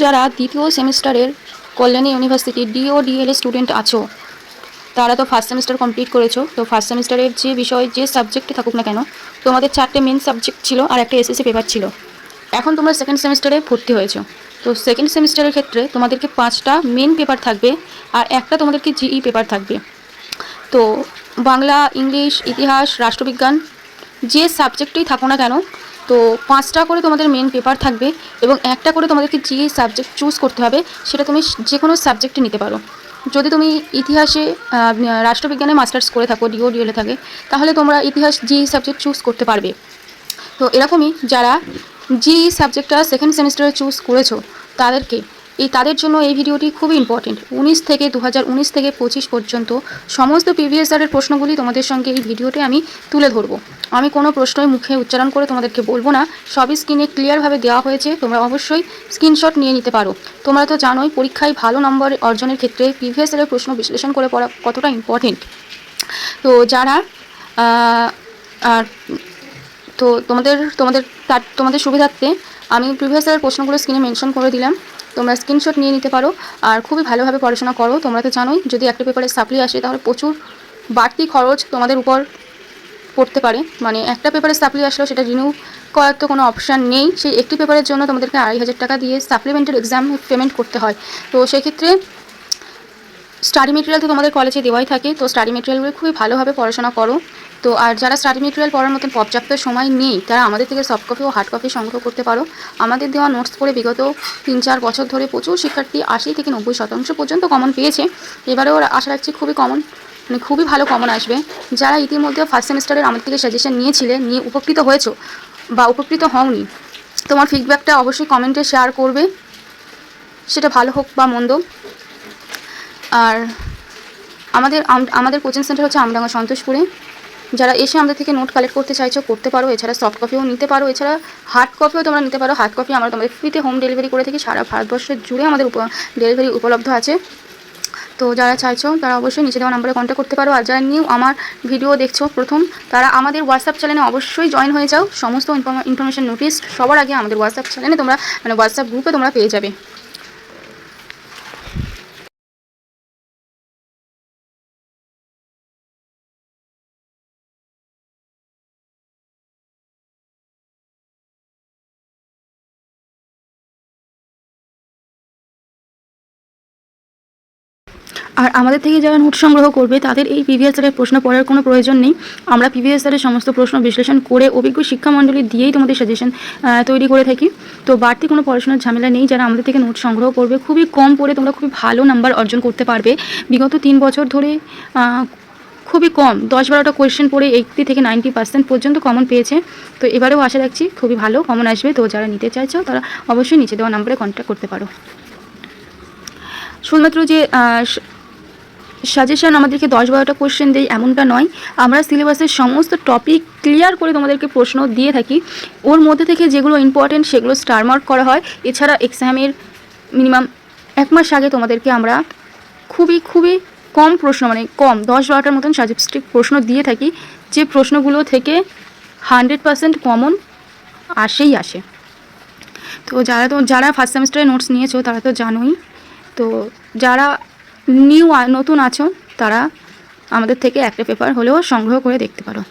যারা দ্বিতীয় সেমিস্টারের কল্যাণী ইউনিভার্সিটি DODL স্টুডেন্ট আছো, তারা তো ফার্স্ট সেমিস্টার কমপ্লিট করেছো। তো ফার্স্ট সেমিস্টারের যে বিষয় যে সাবজেক্টে থাকুক না কেন, তোমাদের 4টে মেন সাবজেক্ট ছিল আর একটা SSC পেপার ছিল। এখন তোমরা সেকেন্ড সেমিস্টারে ভর্তি হয়েছো। তো সেকেন্ড সেমিস্টারের ক্ষেত্রে তোমাদেরকে 5টা মেন পেপার থাকবে আর একটা তোমাদেরকে GE পেপার থাকবে। তো বাংলা, ইংলিশ, ইতিহাস, রাষ্ট্রবিজ্ঞান যে সাবজেক্টেই থাকো না কেন, তো 5টা করে তোমাদের মেন পেপার থাকবে এবং একটা করে তোমাদেরকে যে সাবজেক্ট চুজ করতে হবে সেটা তুমি যে কোনো সাবজেক্টে নিতে পারো। যদি তুমি ইতিহাসে রাষ্ট্রবিজ্ঞানে মাস্টার্স করে থাকো, DODL থাকে, তাহলে তোমরা ইতিহাস সাবজেক্ট চুজ করতে পারবে। তো এরকমই যারা সাবজেক্টটা সেকেন্ড সেমিস্টারে চুজ করেছো তাদের জন্য এই ভিডিওটি খুবই ইম্পর্টেন্ট। 2019 থেকে 25 পর্যন্ত সমস্ত প্রিভিয়াস ইয়ারের প্রশ্নগুলি তোমাদের সঙ্গে এই ভিডিওতে আমি তুলে ধরবো। আমি কোনো প্রশ্নই মুখে উচ্চারণ করে তোমাদেরকে বলবো না, সবই স্ক্রিনে ক্লিয়ারভাবে দেওয়া হয়েছে। তোমরা অবশ্যই স্ক্রিনশট নিয়ে নিতে পারো। তোমরা তো জানোই পরীক্ষায় ভালো নম্বর অর্জনের ক্ষেত্রে প্রিভিয়াস ইয়ারের প্রশ্ন বিশ্লেষণ করে পড়া কতটা ইম্পর্টেন্ট। তো যারা আর তো তোমাদের সুবিধার্থে আমি প্রিভিয়াস ইয়ারের প্রশ্নগুলো স্ক্রিনে মেনশন করে দিলাম। তোমরা স্ক্রিনশট নিয়ে নিতে পারো আর খুবই ভালোভাবে পড়াশোনা করো। তোমরা তো জানোই যদি একটা পেপারে সাপ্লি আসে তাহলে প্রচুর বাড়তি খরচ তোমাদের উপর পড়তে পারে। মানে একটা পেপারে সাপ্লি আসলেও সেটা রিনিউ করার তো কোনো অপশান নেই। সেই একটি পেপারের জন্য তোমাদেরকে 2500 টাকা দিয়ে সাপ্লিমেন্টারি এক্সাম পেমেন্ট করতে হয়। তো সেক্ষেত্রে স্টাডি মেটেরিয়াল তো তোমাদের কলেজে দেওয়াই থাকে। তো স্টাডি মেটেরিয়ালগুলো খুবই ভালোভাবে পড়াশোনা করো। তো আর যারা স্টাডি মেটেরিয়াল পড়ার মতন পর্যাপ্ত সময় নেই, তারা আমাদের থেকে সফট কপি ও হার্ড কপি সংগ্রহ করতে পারো। আমাদের দেওয়া নোটস পড়ে বিগত 3-4 বছর ধরে প্রচুর শিক্ষার্থী 80 থেকে 90% পর্যন্ত কমন পেয়েছে। এবারেও আশা রাখছি খুবই ভালো কমন আসবে। যারা ইতিমধ্যে ফার্স্ট সেমিস্টারের আমাদের থেকে সাজেশন নিয়ে উপকৃত হয়েছো বা উপকৃত হওনি, তোমার ফিডব্যাকটা অবশ্যই কমেন্টে শেয়ার করবে, সেটা ভালো হোক বা মন্দ। আর আমাদের কোচিং সেন্টার হচ্ছে আমডাঙ্গা সন্তোষপুরে। যারা এসে আমাদের থেকে নোট কালেক্ট করতে চাইছো করতে পারো। এছাড়া সফট কপিও নিতে পারো, এছাড়া হার্ড কপিও তোমরা নিতে পারো। হার্ড কপি আমরা তোমাদের ফ্রিতে হোম ডেলিভারি করে থাকি। সারা ভারতবর্ষের জুড়ে আমাদের ডেলিভারি উপলব্ধ আছে। তো যারা চাইছো তারা অবশ্যই নিচে দেওয়া নাম্বারে কন্ট্যাক্ট করতে পারো। আর যারা নিউ আমার ভিডিও দেখছো প্রথম, তারা আমাদের হোয়াটসঅ্যাপ চ্যানেলে অবশ্যই জয়েন হয়ে যাও। সমস্ত ইনফরমেশন নোটিস সবার আগে আমাদের হোয়াটসঅ্যাপ চ্যানেলে তোমরা হোয়াটসঅ্যাপ গ্রুপে তোমরা পেয়ে যাবে। আর আমাদের থেকে যারা নোট সংগ্রহ করবে তাদের এই প্রিভিয়াস ইয়ারের প্রশ্ন পড়ার কোনো প্রয়োজন নেই। আমরা প্রিভিয়াস ইয়ারের সমস্ত প্রশ্ন বিশ্লেষণ করে অভিজ্ঞ শিক্ষামণ্ডলী দিয়েই তোমাদের সাজেশন তৈরি করে থাকি। তো বাড়তি কোনো পড়াশোনার ঝামেলা নেই। যারা আমাদের থেকে নোট সংগ্রহ করবে খুবই কম পড়ে তোমরা খুবই ভালো নাম্বার অর্জন করতে পারবে। বিগত 3 বছর ধরে খুবই কম 10-12টা কোয়েশ্চেন পড়ে 80 থেকে 90% পর্যন্ত কমন পেয়েছে। তো এবারেও আশা রাখছি খুবই ভালো কমন আসবে। তো যারা নিতে চাইছো তারা অবশ্যই নিচে দেওয়া নাম্বারে কন্ট্যাক্ট করতে পারো। শুধুমাত্র যে সাজেশন আমাদেরকে 10-12টা কোয়েশ্চেন দেয় এমনটা নয়, আমরা সিলেবাসের সমস্ত টপিক ক্লিয়ার করে তোমাদেরকে প্রশ্ন দিয়ে থাকি। ওর মধ্যে থেকে যেগুলো ইম্পর্টেন্ট সেগুলো স্টার মার্ক করা হয়। এছাড়া এক্সামের মিনিমাম 1 মাস আগে তোমাদেরকে আমরা খুবই কম প্রশ্ন, মানে কম 10-12টার মতন সাজেস্টিভ প্রশ্ন দিয়ে থাকি, যে প্রশ্নগুলো থেকে 100% কমন আসে। তো যারা ফার্স্ট সেমিস্টারে নোটস নিয়েছো তারা তো জানোই। তো যারা নতুন আছো তারা আমাদের থেকে একটা পেপার হলেও সংগ্রহ করে দেখতে পারো।